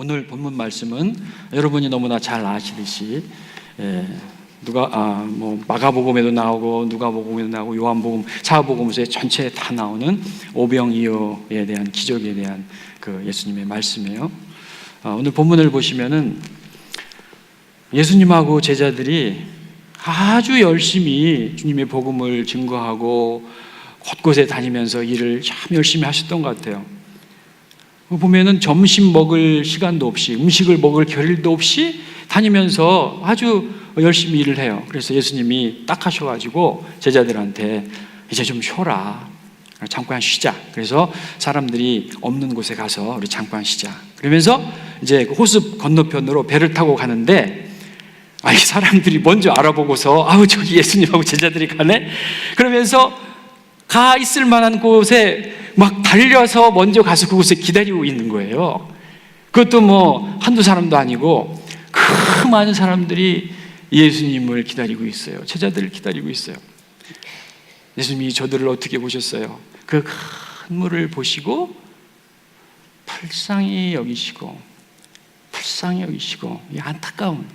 오늘 본문 말씀은 여러분이 너무나 잘 아시듯이 마가복음에도 나오고 누가복음에도 나오고 요한복음, 사복음서에 전체에 다 나오는 오병이어에 대한 기적에 대한 그 예수님의 말씀이에요. 오늘 본문을 보시면은 예수님하고 제자들이 아주 열심히 주님의 복음을 증거하고 곳곳에 다니면서 일을 참 열심히 하셨던 것 같아요. 보면은 점심 먹을 시간도 없이, 음식을 먹을 겨를도 없이 다니면서 아주 열심히 일을 해요. 그래서 예수님이 딱 하셔가지고 제자들한테 이제 좀 쉬어라, 잠깐 쉬자. 그래서 사람들이 없는 곳에 가서 우리 잠깐 쉬자. 그러면서 이제 그 호수 건너편으로 배를 타고 가는데, 사람들이 먼저 알아보고서 저기 예수님하고 제자들이 가네? 그러면서 가 있을 만한 곳에 막 달려서 먼저 가서 그곳에 기다리고 있는 거예요. 그것도 한두 사람도 아니고 그 많은 사람들이 예수님을 기다리고 있어요. 제자들을 기다리고 있어요. 예수님이 저들을 어떻게 보셨어요? 그 큰 물을 보시고 불쌍히 여기시고 이 안타까운,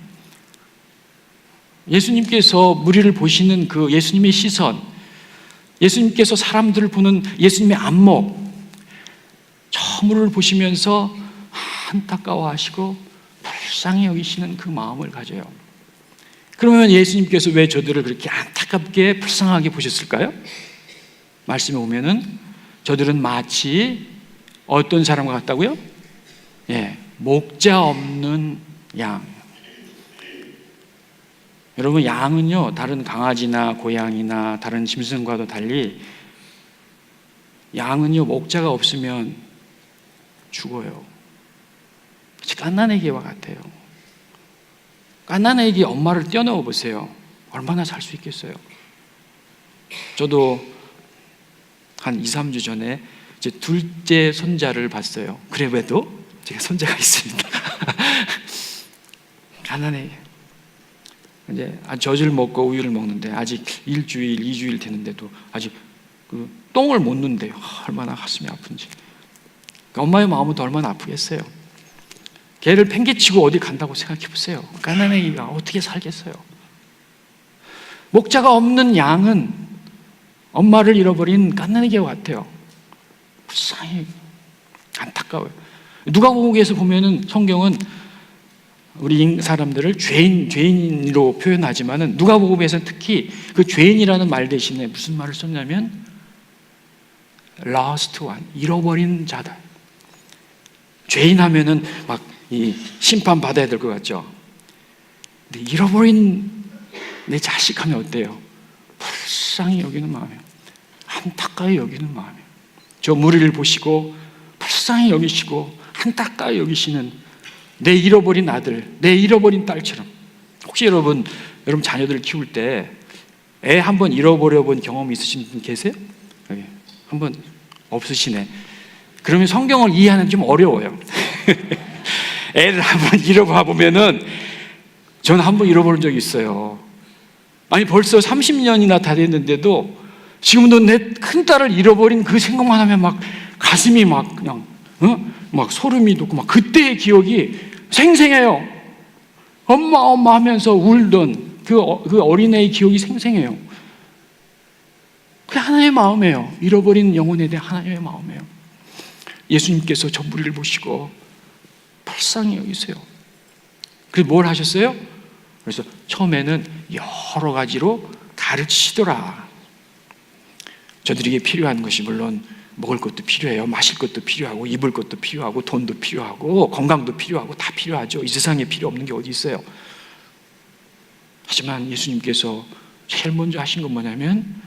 예수님께서 무리를 보시는 그 예수님의 시선, 예수님께서 사람들을 보는 예수님의 안목, 저 물을 보시면서 안타까워하시고 불쌍히 여기시는 그 마음을 가져요. 그러면 예수님께서 왜 저들을 그렇게 안타깝게 불쌍하게 보셨을까요? 말씀에 보면은 저들은 마치 어떤 사람과 같다고요? 목자 없는 양. 여러분, 양은요, 다른 강아지나 고양이나 다른 짐승과도 달리 양은요, 목자가 없으면 죽어요. 갓난아기와 같아요. 갓난아기 엄마를 떼어넣어 보세요. 얼마나 살 수 있겠어요? 저도 한 2, 3주 전에 제 둘째 손자를 봤어요. 그래도 제가 손자가 있습니다. 갓난아기. 이제 젖을 먹고 우유를 먹는데 아직 1주일, 2주일 되는데도 아직 그 똥을 못 눈대요. 얼마나 가슴이 아픈지. 그러니까 엄마의 마음은 더 얼마나 아프겠어요. 걔를 팽개치고 어디 간다고 생각해 보세요. 갓난아기가 어떻게 살겠어요? 목자가 없는 양은 엄마를 잃어버린 갓난아기와 같아요. 불쌍히 안타까워요. 누가복음에서 보면은 성경은 우리 사람들을 죄인으로 표현하지만은 누가복음에서는 특히 그 죄인이라는 말 대신에 무슨 말을 썼냐면 lost one, 잃어버린 자다. 죄인 하면은 막 이 심판 받아야 될 것 같죠. 근데 잃어버린 내 자식 하면 어때요? 불쌍히 여기는 마음이에요. 안타까이 여기는 마음이에요. 저 무리를 보시고 불쌍히 여기시고 안타까이 여기시는 내 잃어버린 아들, 내 잃어버린 딸처럼. 혹시 여러분 자녀들을 키울 때 애 한번 잃어버려 본 경험이 있으신 분 계세요? 여기 한번 없으시네. 그러면 성경을 이해하는 좀 어려워요. 애를 한번 잃어봐 보면은, 저는 한번 잃어버린 적이 있어요. 벌써 30년이나 다 됐는데도 지금도 내 큰딸을 잃어버린 그 생각만 하면 막 가슴이 막 그냥 막 소름이 돋고 막 그때의 기억이 생생해요. 엄마 하면서 울던 그 어린애의 기억이 생생해요. 그게 하나님의 마음이에요. 잃어버린 영혼에 대한 하나님의 마음이에요. 예수님께서 저 무리를 보시고 불쌍히 여기세요. 그래서 뭘 하셨어요? 그래서 처음에는 여러 가지로 가르치시더라. 저들에게 필요한 것이 물론 먹을 것도 필요해요. 마실 것도 필요하고 입을 것도 필요하고 돈도 필요하고 건강도 필요하고 다 필요하죠. 이 세상에 필요 없는 게 어디 있어요. 하지만 예수님께서 제일 먼저 하신 건 뭐냐면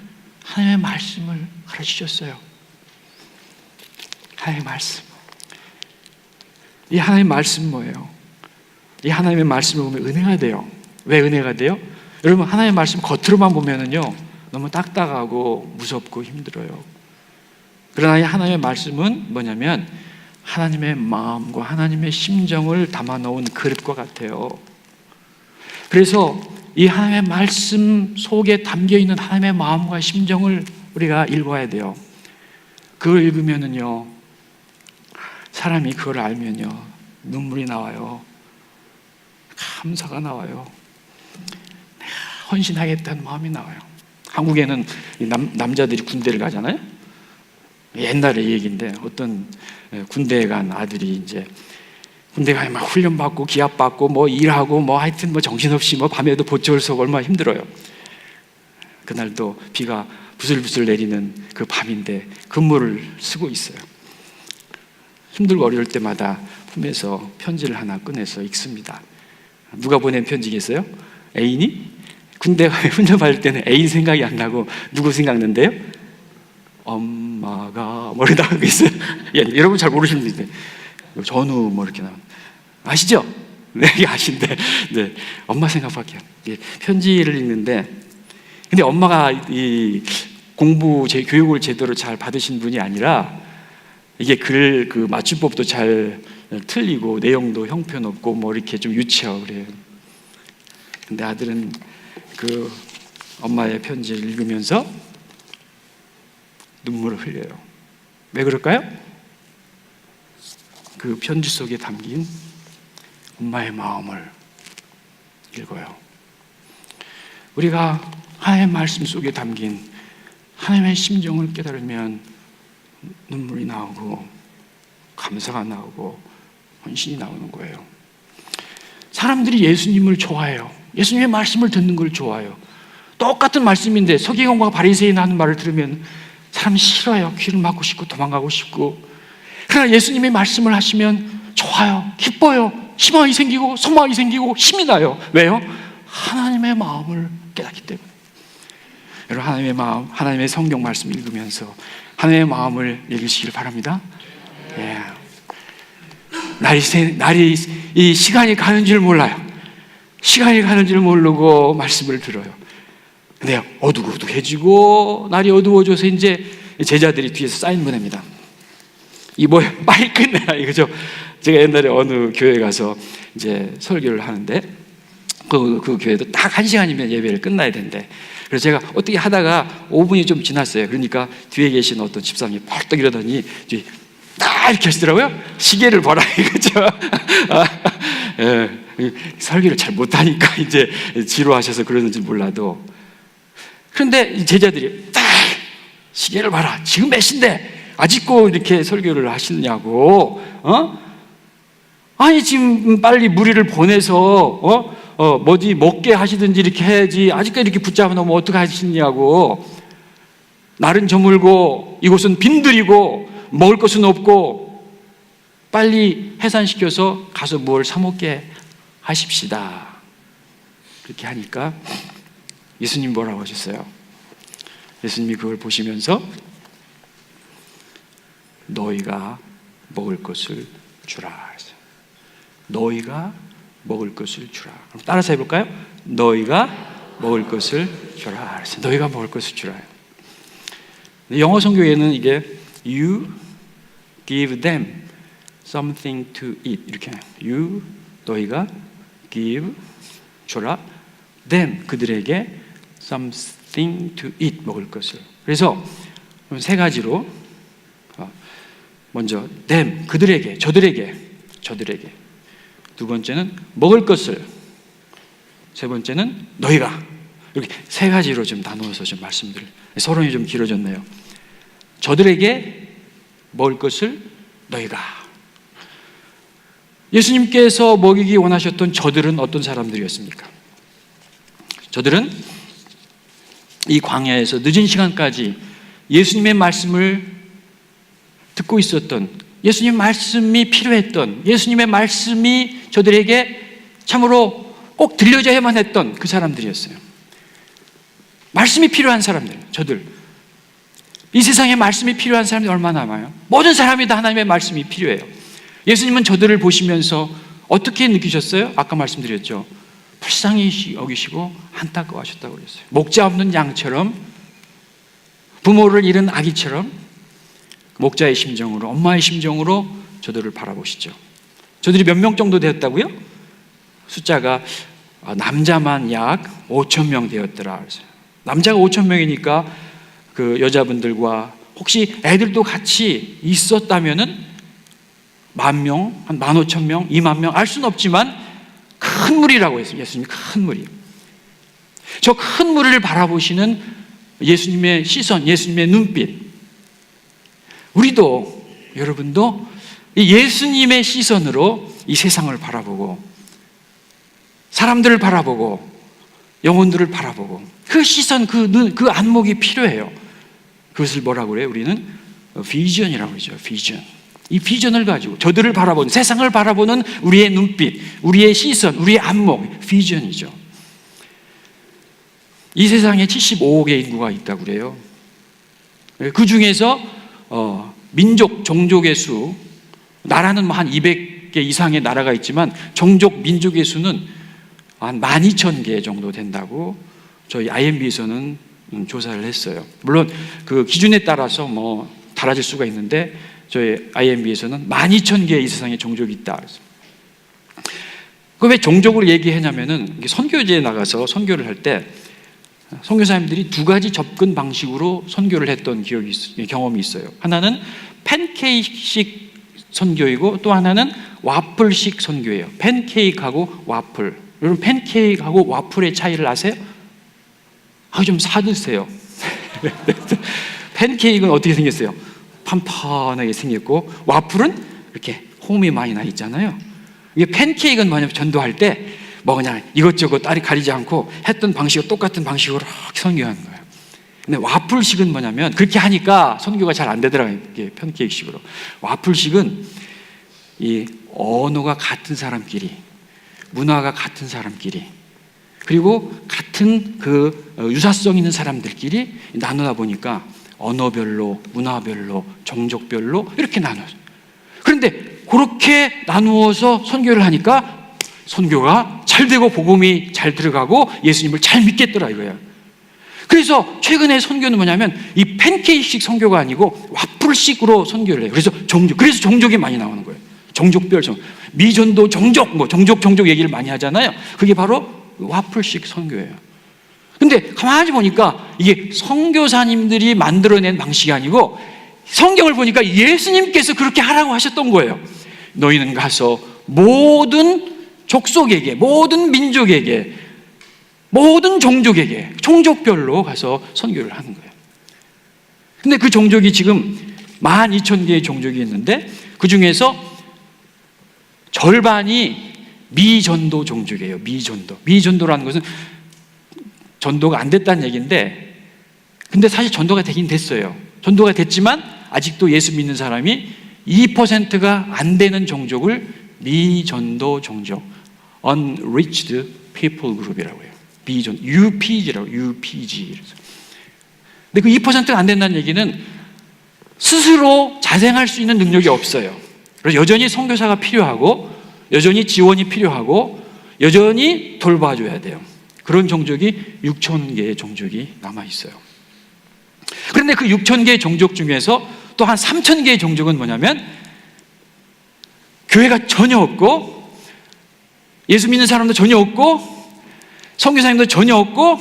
하나님의 말씀을 가르치셨어요. 하나님의 말씀. 이 하나님의 말씀 뭐예요? 이 하나님의 말씀을 보면 은혜가 돼요. 왜 은혜가 돼요? 여러분, 하나님의 말씀 겉으로만 보면은요, 너무 딱딱하고 무섭고 힘들어요. 그러나 이 하나님의 말씀은 뭐냐면 하나님의 마음과 하나님의 심정을 담아 놓은 그릇과 같아요. 그래서 이 하나님의 말씀 속에 담겨 있는 하나님의 마음과 심정을 우리가 읽어야 돼요. 그걸 읽으면은요, 사람이 그걸 알면요, 눈물이 나와요. 감사가 나와요. 헌신하겠다는 마음이 나와요. 한국에는 남자들이 군대를 가잖아요. 옛날의 얘기인데 어떤 군대에 간 아들이 이제 군대 가면 막 훈련받고 기합받고 뭐 일하고 뭐 하여튼 뭐 정신없이 뭐 밤에도 보철 서고 얼마나 힘들어요. 그날도 비가 부슬부슬 내리는 그 밤인데 근무를 쓰고 있어요. 힘들고 어려울 때마다 품에서 편지를 하나 꺼내서 읽습니다. 누가 보낸 편지겠어요? 애인이? 군대 가면 훈련받을 때는 애인 생각이 안 나고 누구 생각난대요? 엄마가 머리 나가고 있어요. 예, 여러분 잘 모르시는데 전후 뭐 이렇게 나와 아시죠? 네, 아신데 네, 엄마 생각밖에. 예, 편지를 읽는데 근데 엄마가 이 교육을 제대로 잘 받으신 분이 아니라 이게 그 맞춤법도 잘 틀리고 내용도 형편없고 뭐 이렇게 좀 유치하고 그래요. 근데 아들은 그 엄마의 편지를 읽으면서 눈물을 흘려요. 왜 그럴까요? 그 편지 속에 담긴 엄마의 마음을 읽어요. 우리가 하나님의 말씀 속에 담긴 하나님의 심정을 깨달으면 눈물이 나오고 감사가 나오고 헌신이 나오는 거예요. 사람들이 예수님을 좋아해요. 예수님의 말씀을 듣는 걸 좋아해요. 똑같은 말씀인데 서기관과 바리새인 하는 말을 들으면 사람이 싫어요. 귀를 막고 싶고 도망가고 싶고. 그러나 예수님의 말씀을 하시면 좋아요. 기뻐요. 희망이 생기고 소망이 생기고 힘이 나요. 왜요? 하나님의 마음을 깨닫기 때문에. 여러분 하나님의 마음, 하나님의 성경 말씀 읽으면서 하나님의 마음을 읽으시길 바랍니다. 예. 날이 이 시간이 가는 줄 몰라요. 시간이 가는 줄 모르고 말씀을 들어요. 근데 어둑어둑해지고 날이 어두워져서 이제 제자들이 뒤에서 사인 보냅니다. 이 뭐야 빨리 끝내라 이거죠. 제가 옛날에 어느 교회 가서 이제 설교를 하는데 그 교회도 딱 1시간이면 예배를 끝나야 된대. 그래서 제가 어떻게 하다가 5분이 좀 지났어요. 그러니까 뒤에 계신 어떤 집사님이 벌떡 이러더니 딱 이렇게 하시더라고요. 시계를 봐라 이거죠. 예, 설교를 잘 못하니까 이제 지루하셔서 그러는지 몰라도. 그런데 제자들이 딱 시계를 봐라. 지금 몇 시인데 아직도 이렇게 설교를 하시느냐고. 아니 지금 빨리 무리를 보내서 뭐지 먹게 하시든지 이렇게 해야지 아직까지 이렇게 붙잡아 놓으면 어떻게 하시느냐고. 날은 저물고 이곳은 빈들이고 먹을 것은 없고 빨리 해산시켜서 가서 뭘 사 먹게 하십시다. 그렇게 하니까 예수님 뭐라고 하셨어요? 예수님이 그걸 보시면서 너희가 먹을 것을 주라. 너희가 먹을 것을 주라. 그럼 따라서 해볼까요? 너희가 먹을 것을 주라. 너희가 먹을 것을 주라. 영어 성경에는 이게 You give them something to eat 이렇게 You 너희가 give 주라 them 그들에게 something to eat 먹을 것을. 그래서 세 가지로 먼저 them 그들에게 저들에게 두 번째는 먹을 것을, 세 번째는 너희가. 이렇게 세 가지로 좀 나누어서 좀 말씀드릴. 서론이 좀 길어졌네요. 저들에게 먹을 것을 너희가. 예수님께서 먹이기 원하셨던 저들은 어떤 사람들이었습니까? 저들은 이 광야에서 늦은 시간까지 예수님의 말씀을 듣고 있었던, 예수님 말씀이 필요했던, 예수님의 말씀이 저들에게 참으로 꼭 들려져야만 했던 그 사람들이었어요. 말씀이 필요한 사람들, 저들. 이 세상에 말씀이 필요한 사람이 얼마나 많아요? 모든 사람이 다 하나님의 말씀이 필요해요. 예수님은 저들을 보시면서 어떻게 느끼셨어요? 아까 말씀드렸죠. 불쌍히 여기시고 안타까워하셨다고 그랬어요. 목자 없는 양처럼, 부모를 잃은 아기처럼 목자의 심정으로, 엄마의 심정으로 저들을 바라보시죠. 저들이 몇 명 정도 되었다고요? 숫자가 남자만 약 5,000명 되었더라. 남자가 5,000명이니까 그 여자분들과 혹시 애들도 같이 있었다면은 10,000명, 한 15,000명, 20,000명 알 수는 없지만 큰 무리라고 했어요. 예수님이 큰 무리. 저 큰 무리를 바라보시는 예수님의 시선, 예수님의 눈빛. 우리도, 여러분도 예수님의 시선으로 이 세상을 바라보고 사람들을 바라보고 영혼들을 바라보고 그 시선, 그 눈, 그 안목이 필요해요. 그것을 뭐라고 그래요? 우리는 비전이라고 그러죠. 비전. 이 비전을 가지고 저들을 바라보는, 세상을 바라보는 우리의 눈빛, 우리의 시선, 우리의 안목, 비전이죠. 이 세상에 75억의 인구가 있다고 그래요. 그 중에서 민족, 종족의 수, 나라는 한 200개 이상의 나라가 있지만 종족, 민족의 수는 한 12,000개 정도 된다고 저희 IMB에서는 조사를 했어요. 물론 그 기준에 따라서 뭐 달라질 수가 있는데 저희 IMB에서는 12,000개 이 세상에 종족이 있다. 그 왜 종족을 얘기하냐면은 선교제에 나가서 선교를 할 때 선교사님들이 두 가지 접근 방식으로 선교를 했던 경험이 있어요. 하나는 팬케이크식 선교이고 또 하나는 와플식 선교예요. 팬케이크하고 와플. 여러분 팬케이크하고 와플의 차이를 아세요? 좀 사드세요. 팬케이크는 어떻게 생겼어요? 판판하게 생겼고 와플은 이렇게 홈이 많이 나 있잖아요. 이게 팬케이크는 뭐냐면 전도할 때 뭐 그냥 이것저것 딸이 가리지 않고 했던 방식과 똑같은 방식으로 이렇게 선교하는 거예요. 근데 와플식은 뭐냐면 그렇게 하니까 선교가 잘 안 되더라고요. 이게 팬케이크식으로. 와플식은 이 언어가 같은 사람끼리, 문화가 같은 사람끼리, 그리고 같은 그 유사성 있는 사람들끼리 나누다 보니까 언어별로, 문화별로, 종족별로 이렇게 나눠요. 그런데 그렇게 나누어서 선교를 하니까 선교가 잘 되고 복음이 잘 들어가고 예수님을 잘 믿겠더라 이거예요. 그래서 최근에 선교는 뭐냐면 이 팬케이크식 선교가 아니고 와플식으로 선교를 해요. 그래서 종족이 많이 나오는 거예요. 종족별, 미전도 종족, 뭐 종족 얘기를 많이 하잖아요. 그게 바로 와플식 선교예요. 근데 가만히 보니까 이게 선교사님들이 만들어낸 방식이 아니고 성경을 보니까 예수님께서 그렇게 하라고 하셨던 거예요. 너희는 가서 모든 족속에게, 모든 민족에게, 모든 종족에게, 종족별로 가서 선교를 하는 거예요. 근데 그 종족이 지금 12,000개의 종족이 있는데 그 중에서 절반이 미전도 종족이에요. 미전도라는 것은 전도가 안 됐다는 얘기인데 근데 사실 전도가 되긴 됐어요. 전도가 됐지만 아직도 예수 믿는 사람이 2%가 안 되는 종족을 미전도 종족, Unreached People Group이라고 해요. UPG라고, UPG. 근데 그 2%가 안 된다는 얘기는 스스로 자생할 수 있는 능력이 없어요. 그래서 여전히 선교사가 필요하고, 여전히 지원이 필요하고, 여전히 돌봐줘야 돼요. 그런 종족이 6,000개의 종족이 남아있어요. 그런데 그 6,000개의 종족 중에서 또 한 3,000개의 종족은 뭐냐면 교회가 전혀 없고 예수 믿는 사람도 전혀 없고 선교사님도 전혀 없고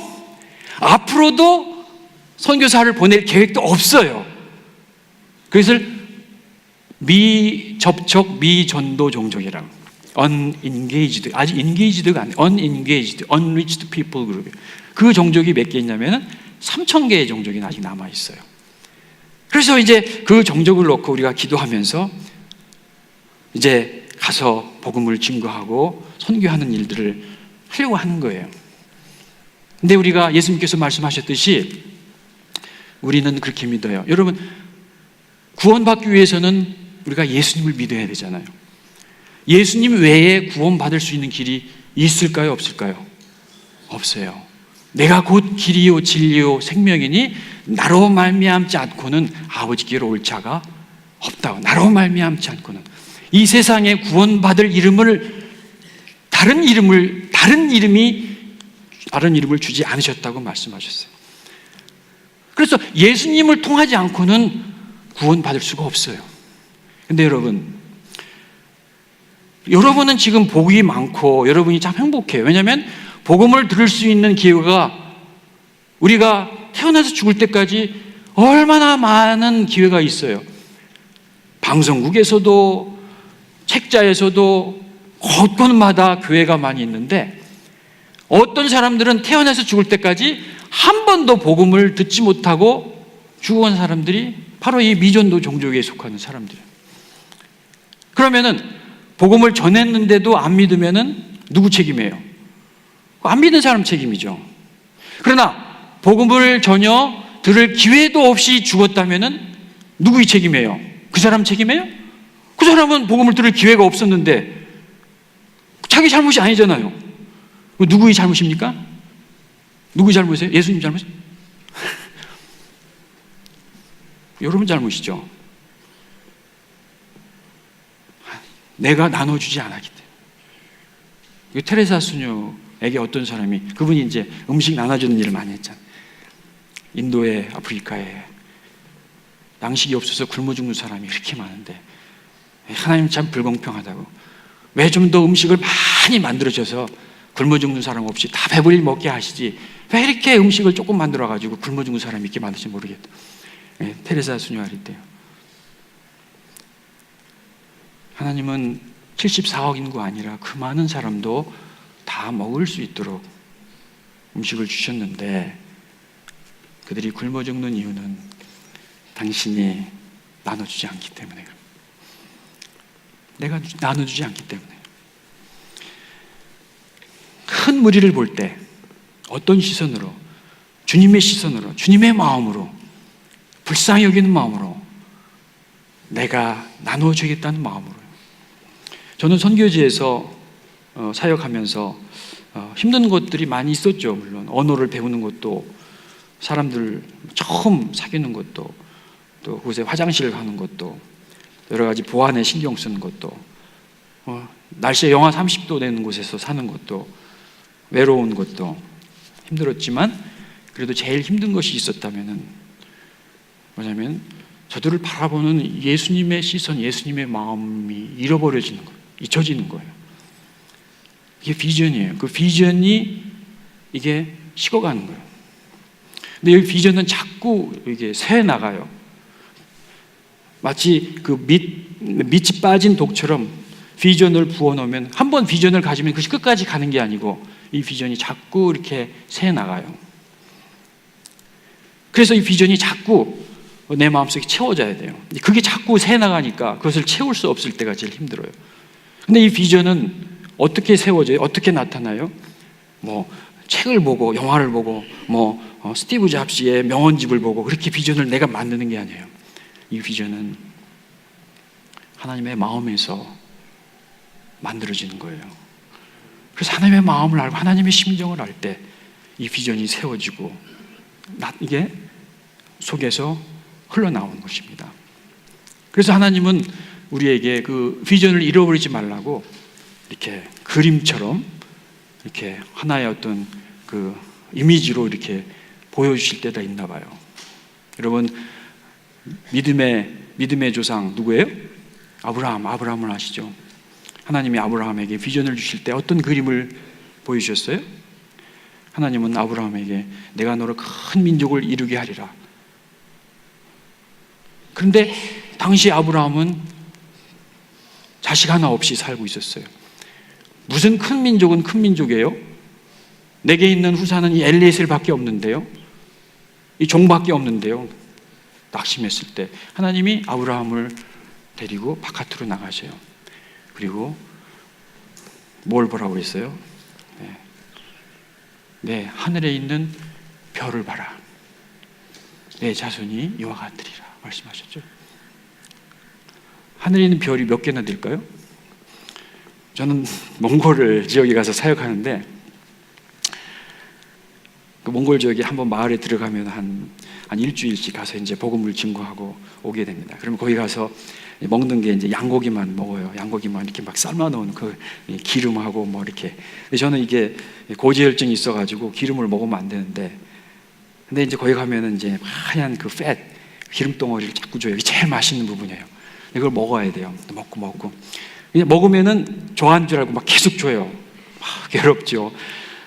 앞으로도 선교사를 보낼 계획도 없어요. 그것을 미접촉, 미전도 종족이라고. unengaged, 아직 engaged가 아니에요. unengaged, unreached people group. 그 종족이 몇 개 있냐면 3,000개의 종족이 아직 남아있어요. 그래서 이제 그 종족을 놓고 우리가 기도하면서 이제 가서 복음을 증거하고 선교하는 일들을 하려고 하는 거예요. 근데 우리가 예수님께서 말씀하셨듯이 우리는 그렇게 믿어요. 여러분, 구원받기 위해서는 우리가 예수님을 믿어야 되잖아요. 예수님 외에 구원받을 수 있는 길이 있을까요? 없을까요? 없어요. 내가 곧 길이요 진리요 생명이니 나로 말미암지 않고는 아버지께로 올 자가 없다고. 나로 말미암지 않고는. 이 세상에 구원받을 이름을 다른 이름을 주지 않으셨다고 말씀하셨어요. 그래서 예수님을 통하지 않고는 구원받을 수가 없어요. 근데 여러분은 지금 복이 많고 여러분이 참 행복해요. 왜냐하면 복음을 들을 수 있는 기회가 우리가 태어나서 죽을 때까지 얼마나 많은 기회가 있어요. 방송국에서도 책자에서도 곳곳마다 교회가 많이 있는데 어떤 사람들은 태어나서 죽을 때까지 한 번도 복음을 듣지 못하고 죽어간 사람들이 바로 이 미전도 종족에 속하는 사람들이에요. 그러면은 복음을 전했는데도 안 믿으면은 누구 책임이에요? 안 믿는 사람 책임이죠. 그러나 복음을 전혀 들을 기회도 없이 죽었다면은 누구의 책임이에요? 그 사람 책임이에요? 그 사람은 복음을 들을 기회가 없었는데 자기 잘못이 아니잖아요. 누구의 잘못입니까? 누구의 잘못이에요? 예수님 잘못이에요? 여러분 잘못이죠. 내가 나눠주지 않았기 때문에. 테레사 수녀에게 어떤 사람이, 그분이 이제 음식 나눠주는 일을 많이 했잖아요. 인도에, 아프리카에 양식이 없어서 굶어 죽는 사람이 이렇게 많은데 하나님 참 불공평하다고, 왜 좀 더 음식을 많이 만들어줘서 굶어 죽는 사람 없이 다 배불리 먹게 하시지, 왜 이렇게 음식을 조금 만들어가지고 굶어 죽는 사람이 이렇게 많은지 모르겠다. 테레사 수녀가 이랬대요. 하나님은 74억 인구 아니라 그 많은 사람도 다 먹을 수 있도록 음식을 주셨는데 그들이 굶어 죽는 이유는 당신이 나눠주지 않기 때문에, 내가 나눠주지 않기 때문에. 큰 무리를 볼 때 어떤 시선으로? 주님의 시선으로, 주님의 마음으로, 불쌍히 여기는 마음으로, 내가 나눠주겠다는 마음으로. 저는 선교지에서 사역하면서 힘든 것들이 많이 있었죠. 물론 언어를 배우는 것도, 사람들 처음 사귀는 것도, 또 그곳에 화장실 가는 것도, 여러 가지 보안에 신경 쓰는 것도, 날씨에 영하 30도 되는 곳에서 사는 것도, 외로운 것도 힘들었지만 그래도 제일 힘든 것이 있었다면은 뭐냐면 저들을 바라보는 예수님의 시선, 예수님의 마음이 잃어버려지는 거예요. 잊혀지는 거예요. 이게 비전이에요. 그 비전이 이게 식어가는 거예요. 근데 이 비전은 자꾸 이게 새 나가요. 마치 그 밑이 빠진 독처럼 비전을 부어놓으면, 한 번 비전을 가지면 그것이 끝까지 가는 게 아니고 이 비전이 자꾸 이렇게 새 나가요. 그래서 이 비전이 자꾸 내 마음속에 채워져야 돼요. 그게 자꾸 새 나가니까 그것을 채울 수 없을 때가 제일 힘들어요. 근데 이 비전은 어떻게 세워져요? 어떻게 나타나요? 뭐 책을 보고, 영화를 보고, 스티브 잡스의 명언집을 보고 그렇게 비전을 내가 만드는 게 아니에요. 이 비전은 하나님의 마음에서 만들어지는 거예요. 그래서 하나님의 마음을 알고 하나님의 심정을 알 때 이 비전이 세워지고 이게 속에서 흘러나오는 것입니다. 그래서 하나님은 우리에게 그 비전을 잃어버리지 말라고 이렇게 그림처럼 이렇게 하나의 어떤 그 이미지로 이렇게 보여주실 때가 있나 봐요. 여러분, 믿음의 조상 누구예요? 아브라함을 아시죠? 하나님이 아브라함에게 비전을 주실 때 어떤 그림을 보여주셨어요? 하나님은 아브라함에게 내가 너를 큰 민족을 이루게 하리라. 그런데 당시 아브라함은 자식 하나 없이 살고 있었어요. 무슨 큰 민족은 큰 민족이에요? 내게 있는 후사는 이 엘리에셀밖에 없는데요, 이 종밖에 없는데요. 낙심했을 때 하나님이 아브라함을 데리고 바깥으로 나가셔요. 그리고 뭘 보라고 했어요? 네, 하늘에 있는 별을 봐라. 내 자손이 이와 같으리라 말씀하셨죠. 하늘에 있는 별이 몇 개나 될까요? 저는 몽골 지역에 가서 사역하는데 그 몽골 지역에 한번 마을에 들어가면 한 일주일씩 가서 이제 복음을 증거하고 오게 됩니다. 그러면 거기 가서 먹는 게 이제 양고기만 먹어요. 양고기만 이렇게 막 삶아놓은 그 기름하고 뭐 이렇게. 근데 저는 이게 고지혈증이 있어가지고 기름을 먹으면 안 되는데, 근데 이제 거기 가면은 이제 하얀 그 기름 덩어리를 자꾸 줘요. 이게 제일 맛있는 부분이에요. 이걸 먹어야 돼요. 먹고 그냥 먹으면은 좋아하는 줄 알고 막 계속 줘요. 막 괴롭죠.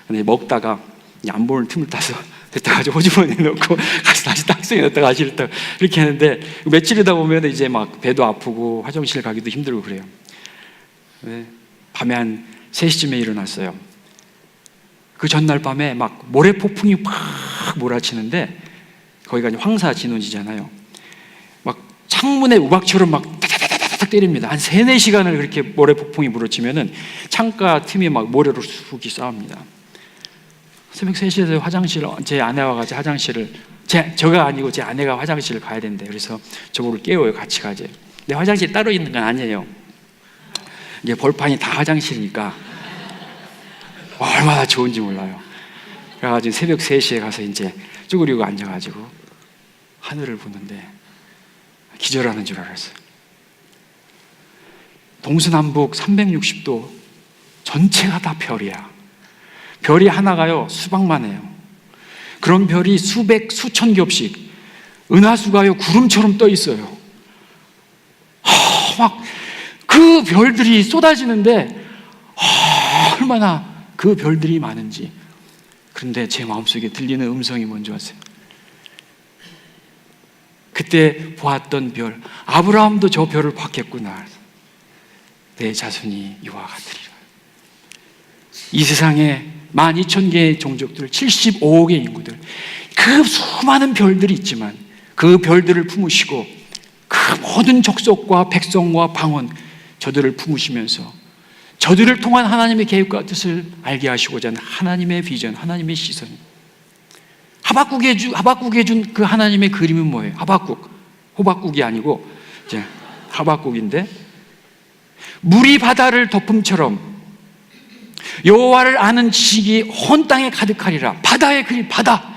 근데 먹다가 안 보는 틈을 타서 됐다 가지고 호주머니에 넣고 가서 다시 땅속에 넣었다가 다시 이렇게 하는데, 며칠이다 보면 이제 막 배도 아프고 화장실 가기도 힘들고 그래요. 네. 밤에 한 3시쯤에 일어났어요. 그 전날 밤에 막 모래폭풍이 막 몰아치는데, 거기가 황사 진원지잖아요. 막 창문에 우박처럼 막 타타타타타 때립니다. 한 3-4시간을 그렇게 모래폭풍이 몰아치면은 창가 틈이 막 모래로 쑥이 쌓입니다. 새벽 3시에 화장실, 제 아내와 같이 화장실을, 저가 아니고 제 아내가 화장실을 가야 된대. 그래서 저보고 깨워요. 같이 가재. 근데 화장실 따로 있는 건 아니에요. 이게 벌판이 다 화장실이니까 얼마나 좋은지 몰라요. 그래가지고 새벽 3시에 가서 이제 쭈그리고 앉아가지고 하늘을 보는데 기절하는 줄 알았어요. 동서남북 360도 전체가 다 별이야. 별이 하나가요 수박만 해요. 그런 별이 수백 수천 겹씩 은하수가요 구름처럼 떠 있어요. 막 그 별들이 쏟아지는데 얼마나 그 별들이 많은지. 그런데 제 마음속에 들리는 음성이 뭔지 아세요? 그때 보았던 별, 아브라함도 저 별을 봤겠구나. 내 자손이 이와 같으리라. 이 세상에 12,000개의 종족들, 75억의 인구들, 그 수많은 별들이 있지만 그 별들을 품으시고 그 모든 족속과 백성과 방언, 저들을 품으시면서 저들을 통한 하나님의 계획과 뜻을 알게 하시고자 하는 하나님의 비전, 하나님의 시선. 하박국에 준 그 하나님의 그림은 뭐예요? 호박국이 아니고 이제 하박국인데, 물이 바다를 덮음처럼 여호와를 아는 지식이 온 땅에 가득하리라. 바다의 그림, 바다.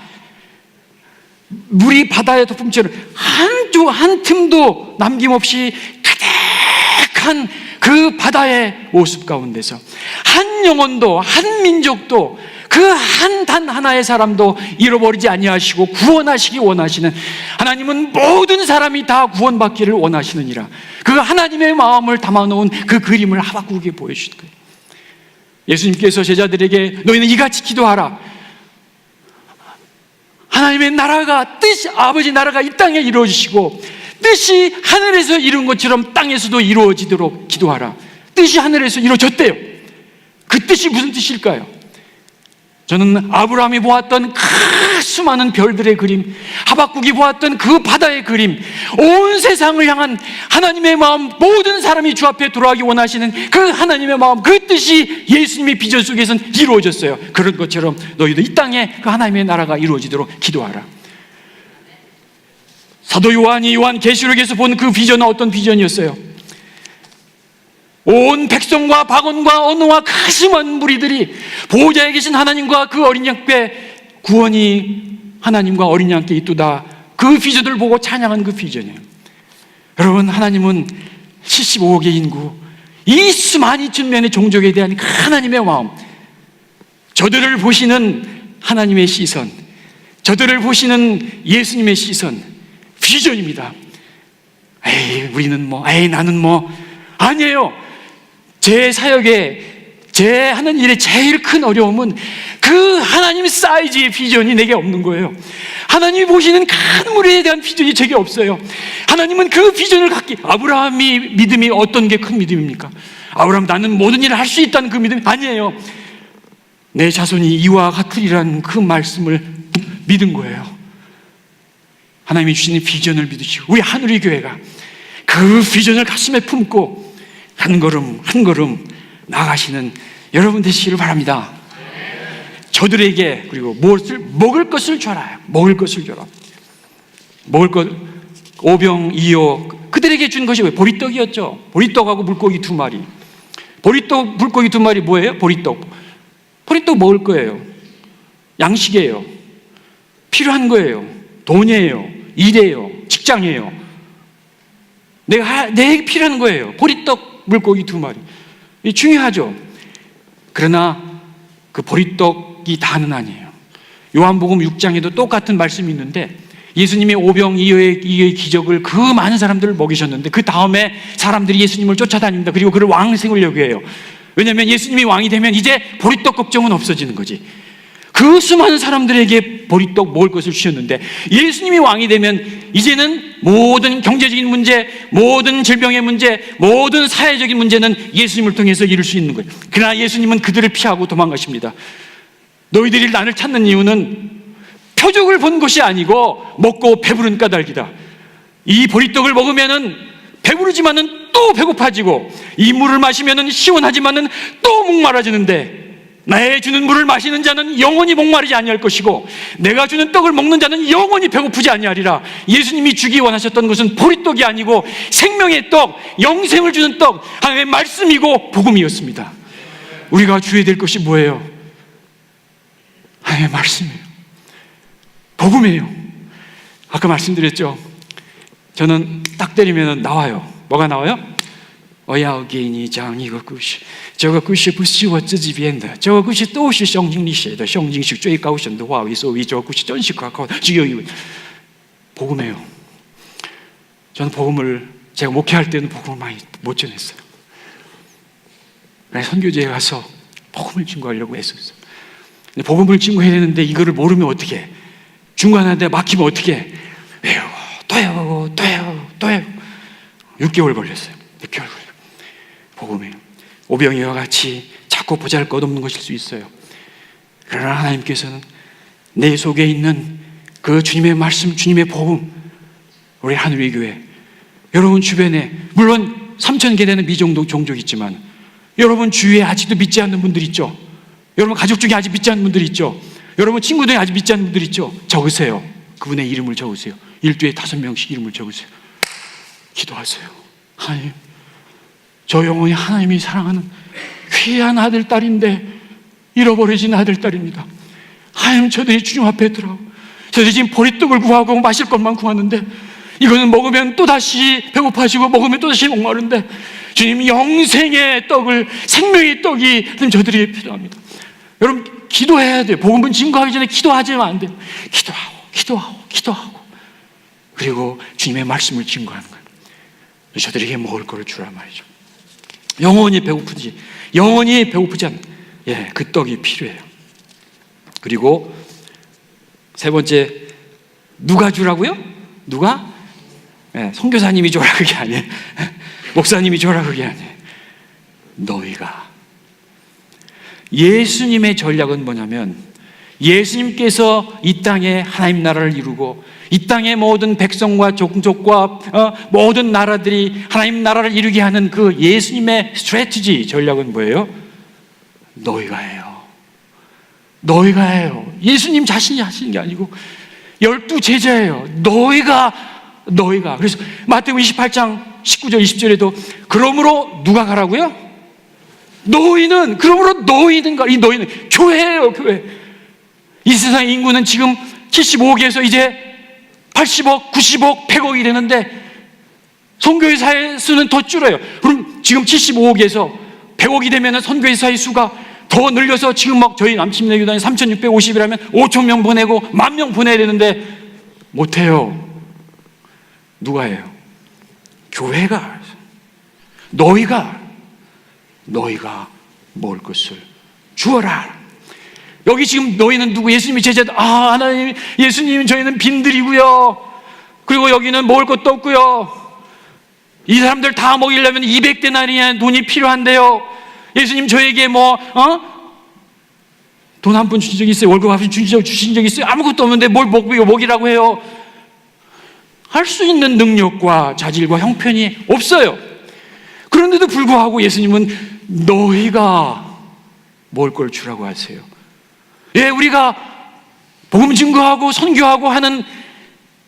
물이 바다의 덮음처럼 한 틈도 남김없이 가득한 그 바다의 모습 가운데서 한 영혼도, 한 민족도, 그 한 단 하나의 사람도 잃어버리지 아니하시고 구원하시기 원하시는 하나님은 모든 사람이 다 구원받기를 원하시느니라. 그 하나님의 마음을 담아놓은 그 그림을 하박국에 보여주신 거예요. 예수님께서 제자들에게 너희는 이같이 기도하라. 하나님의 나라가, 뜻이, 아버지 나라가 이 땅에 이루어지시고 뜻이 하늘에서 이룬 것처럼 땅에서도 이루어지도록 기도하라. 뜻이 하늘에서 이루어졌대요. 그 뜻이 무슨 뜻일까요? 저는 아브라함이 보았던 그 수많은 별들의 그림, 하박국이 보았던 그 바다의 그림, 온 세상을 향한 하나님의 마음, 모든 사람이 주 앞에 돌아가기 원하시는 그 하나님의 마음, 그 뜻이 예수님의 비전 속에서는 이루어졌어요. 그런 것처럼 너희도 이 땅에 그 하나님의 나라가 이루어지도록 기도하라. 사도 요한이 요한계시록에서 본 그 비전은 어떤 비전이었어요? 온 백성과 박원과 언어와 그 수많은 무리들이 보호자에 계신 하나님과 그 어린 양께 구원이 하나님과 어린 양께 있도다. 그 비전을 보고 찬양한 그 비전이에요. 여러분, 하나님은 75억의 인구, 이 수많은 천면의 종족에 대한 그 하나님의 마음, 저들을 보시는 하나님의 시선, 저들을 보시는 예수님의 시선, 비전입니다. 에이, 우리는 뭐, 에이, 나는 뭐, 아니에요. 제 사역에, 제 하는 일에 제일 큰 어려움은 그 하나님 사이즈의 비전이 내게 없는 거예요. 하나님이 보시는 큰 무리에 대한 비전이 제게 없어요. 하나님은 그 비전을 갖기, 아브라함이 믿음이 어떤 게 큰 믿음입니까? 아브라함, 나는 모든 일을 할 수 있다는 그 믿음이 아니에요. 내 자손이 이와 같으리라는 그 말씀을 믿은 거예요. 하나님이 주시는 비전을 믿으시고, 우리 하늘의 교회가 그 비전을 가슴에 품고 한 걸음 한 걸음 나가시는 여러분 되시기를 바랍니다. 저들에게, 그리고 먹을 것을 줘라. 먹을 것을 줘라. 먹을 것, 오병이어, 그들에게 준 것이 왜? 보리떡이었죠. 보리떡하고 물고기 2마리. 보리떡, 물고기 2마리 뭐예요? 보리떡 먹을 거예요. 양식이에요. 필요한 거예요. 돈이에요. 일이에요. 직장이에요. 내게 필요한 거예요. 보리떡, 물고기 2마리. 이 중요하죠. 그러나 그 보리떡이 다는 아니에요. 요한복음 6장에도 똑같은 말씀이 있는데, 예수님의 오병이어의 기적을 그 많은 사람들을 먹이셨는데 그 다음에 사람들이 예수님을 쫓아다닙니다. 그리고 그를 왕승을 여겨요. 왜냐하면 예수님이 왕이 되면 이제 보리떡 걱정은 없어지는 거지. 그 그 수많은 사람들에게 보리떡 먹을 것을 주셨는데, 예수님이 왕이 되면 이제는 모든 경제적인 문제, 모든 질병의 문제, 모든 사회적인 문제는 예수님을 통해서 이룰 수 있는 거예요. 그러나 예수님은 그들을 피하고 도망가십니다. 너희들이 나를 찾는 이유는 표적을 본 것이 아니고 먹고 배부른 까닭이다. 이 보리떡을 먹으면은 배부르지만은 또 배고파지고, 이 물을 마시면은 시원하지만은 또 목마라지는데, 나의 주는 물을 마시는 자는 영원히 목마르지 아니할 것이고, 내가 주는 떡을 먹는 자는 영원히 배고프지 아니하리라. 예수님이 주기 원하셨던 것은 보리떡이 아니고 생명의 떡, 영생을 주는 떡, 하나님의 말씀이고 복음이었습니다. 우리가 주어야 될 것이 뭐예요? 하나님의 말씀이에요. 복음이에요. 아까 말씀드렸죠. 저는 딱 때리면 나와요. 뭐가 나와요? 我要给你讲一个故事，这个故事不是我自己编的，这个故事都是圣经里写的，圣经是最高神的话语，所以这个故事真是可靠的，只有一位。 복음이에요. 저는 복음을, 제가 목회할 때는 복음을 많이 못 전했어요. 선교지에 가서 복음을 증거하려고 애썼어요. 근데 복음을 증거해야 되는데 이거를 모르면 어떻게 해? 중간에 막히면 어떻게 해? 외워, 또 외우고, 또 외우고, 또 외우고. 6개월 걸렸어요. 6개월 걸렸어요. 복음이에요. 오병이와 같이 자꾸 보잘것없는 것일 수 있어요. 그러나 하나님께서는 내 속에 있는 그 주님의 말씀, 주님의 복음, 우리 하늘의 교회, 여러분 주변에 물론 3,000개 되는 미종족 종족 있지만, 여러분 주위에 아직도 믿지 않는 분들 있죠. 여러분 가족 중에 아직 믿지 않는 분들 있죠. 여러분 친구들이 아직 믿지 않는 분들 있죠. 적으세요. 그분의 이름을 적으세요. 일주에 5명씩 이름을 적으세요. 기도하세요. 하나님, 저 영혼이 하나님이 사랑하는 귀한 아들, 딸인데 잃어버려진 아들, 딸입니다. 하나님, 저들이 주님 앞에 들어가고, 저들이 지금 보리떡을 구하고 마실 것만 구하는데, 이거는 먹으면 또다시 배고파지고 먹으면 또다시 목마른데, 주님 영생의 떡을, 생명의 떡이 저들이 필요합니다. 여러분 기도해야 돼요. 복음은 증거하기 전에 기도하지면 안 돼요. 기도하고 그리고 주님의 말씀을 증거하는 거예요. 저들에게 먹을 거를 주라 말이죠. 영원히 배고프지 않는, 그 떡이 필요해요. 그리고 세 번째, 누가 주라고요? 누가? 선교사님이 줘라 그게 아니에요. 목사님이 줘라 그게 아니에요. 너희가. 예수님의 전략은 뭐냐면, 예수님께서 이 땅에 하나님 나라를 이루고 이 땅의 모든 백성과 종족과 모든 나라들이 하나님 나라를 이루게 하는 그 예수님의 스트래티지, 전략은 뭐예요? 너희가 해요. 너희가 해요. 예수님 자신이 하시는 게 아니고 12 제자예요. 너희가. 그래서 마태복음 28장 19절 20절에도 그러므로 누가 가라고요? 너희는. 그러므로 너희는 가. 이 너희는 교회예요. 교회. 이 세상의 인구는 지금 75억에서 이제 80억, 90억, 100억이 되는데 선교회사의 수는 더 줄어요. 그럼 지금 75억에서 100억이 되면 선교회사의 수가 더 늘려서 지금 막 저희 남침내교단이 3,650이라면 5,000명 보내고 10,000명 보내야 되는데 못해요. 누가 해요? 교회가. 너희가 먹을 것을 주어라. 여기 지금 너희는 누구? 예수님이 제자들. 하나님, 예수님, 저희는 빈들이고요. 그리고 여기는 먹을 것도 없고요. 이 사람들 다 먹이려면 200데나리의 돈이 필요한데요. 예수님, 저에게 돈 한 푼 주신 적 있어요? 월급 한 푼 주신 적 있어요? 아무것도 없는데 뭘 먹이라고 해요? 할 수 있는 능력과 자질과 형편이 없어요. 그런데도 불구하고 예수님은 너희가 먹을 걸 주라고 하세요. 우리가 복음 증거하고 선교하고 하는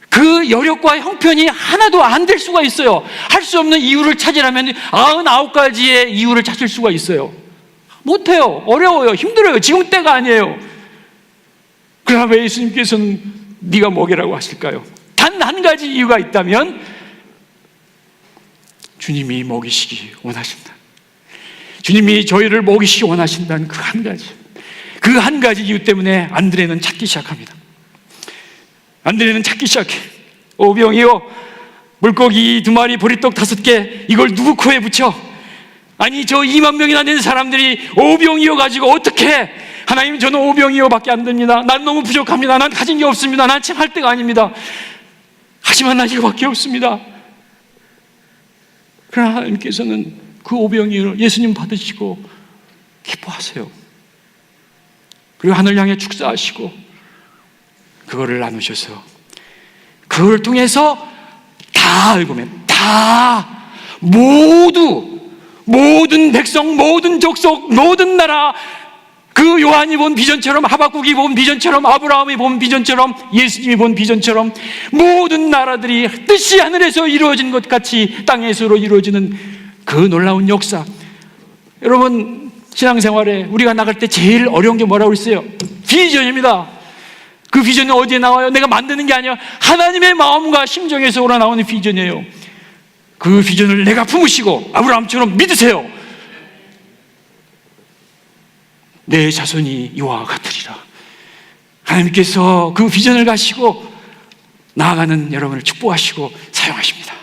그 여력과 형편이 하나도 안 될 수가 있어요. 할 수 없는 이유를 찾으려면 99가지의 이유를 찾을 수가 있어요. 못해요. 어려워요. 힘들어요. 지금 때가 아니에요. 그러나 왜 예수님께서는 네가 먹이라고 하실까요? 단 한 가지 이유가 있다면, 주님이 먹이시기 원하신다. 주님이 저희를 먹이시기 원하신다는 그 한 가지 이유 때문에 안드레는 찾기 시작합니다. 안드레는 찾기 시작해. 오병이요, 물고기 2마리, 보리떡 5개, 이걸 누구 코에 붙여? 아니 저 2만 명이나 되는 사람들이 오병이어가지고 어떻게, 하나님 저는 오병이어밖에 안 됩니다. 난 너무 부족합니다. 난 가진 게 없습니다. 난 참 할 데가 아닙니다. 하지만 난 이거밖에 없습니다. 그러나 하나님께서는 그 오병이어를 예수님 받으시고 기뻐하세요. 그리고 하늘 향해 축사하시고 그거를 나누셔서 그걸 통해서 다 읽으면 다 모든 백성, 모든 족속, 모든 나라, 그 요한이 본 비전처럼, 하박국이 본 비전처럼, 아브라함이 본 비전처럼, 예수님이 본 비전처럼 모든 나라들이 뜻이 하늘에서 이루어진 것 같이 땅에서로 이루어지는 그 놀라운 역사. 여러분 신앙생활에 우리가 나갈 때 제일 어려운 게 뭐라고 그랬어요? 비전입니다. 그 비전은 어디에 나와요? 내가 만드는 게 아니야. 하나님의 마음과 심정에서 우러나오는 비전이에요. 그 비전을 내가 품으시고 아브라함처럼 믿으세요. 내 자손이 이와 같으리라. 하나님께서 그 비전을 가시고 나아가는 여러분을 축복하시고 사용하십니다.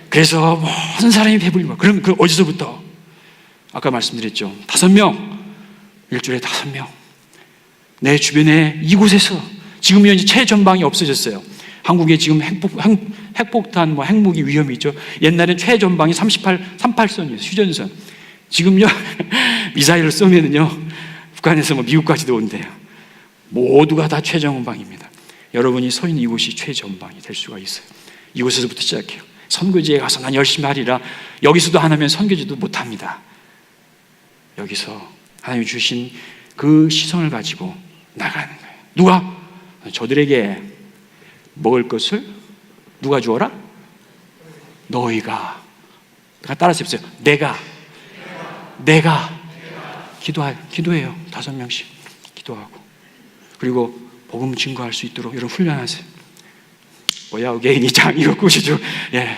그래서 모든 사람이 배불리고, 그럼 그 어디서부터? 아까 말씀드렸죠. 5명, 일주일에 5명. 내 주변에 이곳에서, 지금 현재 최전방이 없어졌어요. 한국에 지금 핵폭탄, 핵무기 위험이 있죠. 옛날엔 최전방이 38선이에요. 휴전선. 지금요, 미사일을 쏘면은요, 북한에서 미국까지도 온대요. 모두가 다 최전방입니다. 여러분이 서 있는 이곳이 최전방이 될 수가 있어요. 이곳에서부터 시작해요. 선교지에 가서 난 열심히 하리라. 여기서도 안 하면 선교지도 못 합니다. 여기서 하나님이 주신 그 시선을 가지고 나가는 거예요. 누가? 저들에게 먹을 것을 누가 주어라? 너희가. 따라서 해보세요. 내가 기도해요. 5명씩 기도하고, 그리고 복음 증거할 수 있도록 여러분 훈련하세요. 뭐야 개인이 장 이거 꾸시죠. 예,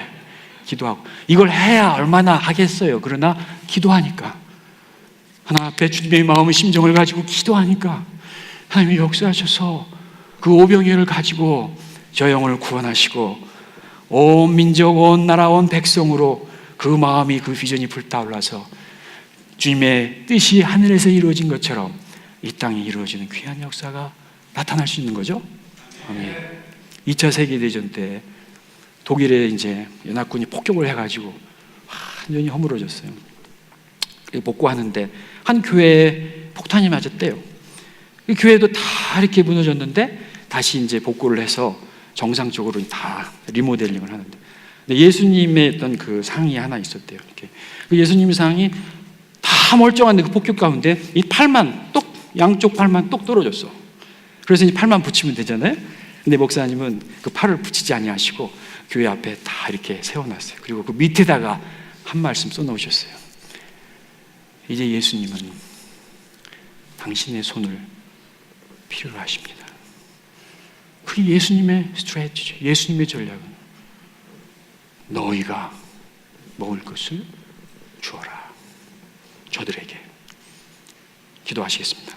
기도하고. 이걸 해야 얼마나 하겠어요. 그러나 기도하니까, 하나 앞에 주님의 마음의 심정을 가지고 기도하니까 하나님이 역사하셔서 그 오병이어를 가지고 저 영혼을 구원하시고 온 민족, 온 나라, 온 백성으로 그 마음이, 그 비전이 불타올라서 주님의 뜻이 하늘에서 이루어진 것처럼 이 땅에 이루어지는 귀한 역사가 나타날 수 있는 거죠. 아멘. 2차 세계대전 때 독일의 이제 연합군이 폭격을 해가지고 완전히 허물어졌어요. 복구하는데 한 교회에 폭탄이 맞았대요. 그 교회도 다 이렇게 무너졌는데 다시 이제 복구를 해서 정상적으로 다 리모델링을 하는데, 근데 예수님의 어떤 그 상이 하나 있었대요. 이렇게 그 예수님 상이 다 멀쩡한데 그 폭격 가운데 이 팔만 똑, 양쪽 팔만 똑 떨어졌어. 그래서 이 팔만 붙이면 되잖아요. 근데 목사님은 그 팔을 붙이지 아니하시고 교회 앞에 다 이렇게 세워놨어요. 그리고 그 밑에다가 한 말씀 써놓으셨어요. 이제 예수님은 당신의 손을 필요로 하십니다. 그게 예수님의 스트레티죠. 예수님의 전략은 너희가 먹을 것을 주어라. 저들에게. 기도하시겠습니다.